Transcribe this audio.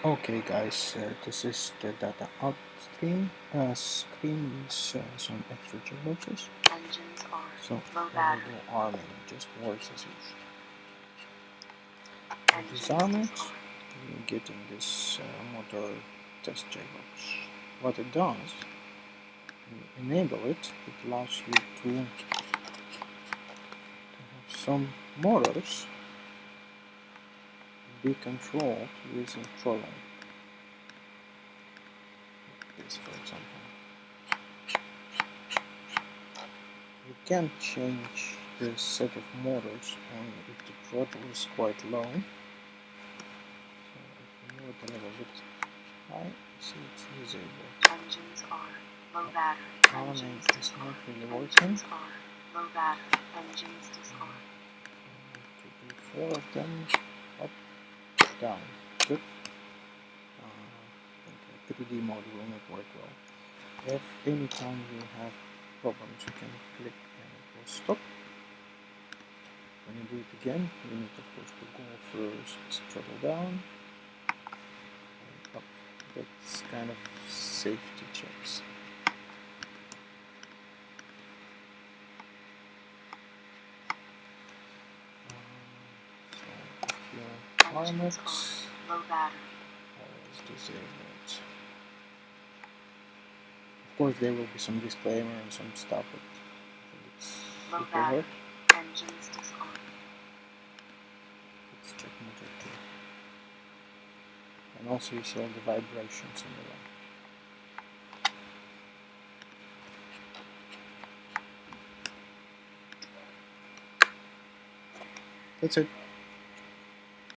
Okay guys, this is the data out stream. Screen is some extra checkboxes. Engines are So low we battery. will do arming, just works as usual. Engines Disarm it, disarm. you get in this motor test checkbox. What it does, you enable it, it allows you to have some motors be controlled using throttle. This, for example. You can change the set of motors only if the throttle is quite low. So if you move it a little bit high, see it's disabled. Engines are low battery. Arming Engines is disarm. not really working. Engines are low battery. Engines disarm. To do 4 of them, up, down. Good. I think a 3D mode will not work well. If anytime you have problems, you can click and it will stop. When you do it again, you need of course to go first, throttle down, and up. That's kind of safety checks. So if your Engines armors are low battery. always disabled. Of course there will be some disclaimer and some stuff, but I think it's Low super battery. hard. Engines disarm. Let's check motor 2. And also you see all the vibrations in the line. That's it.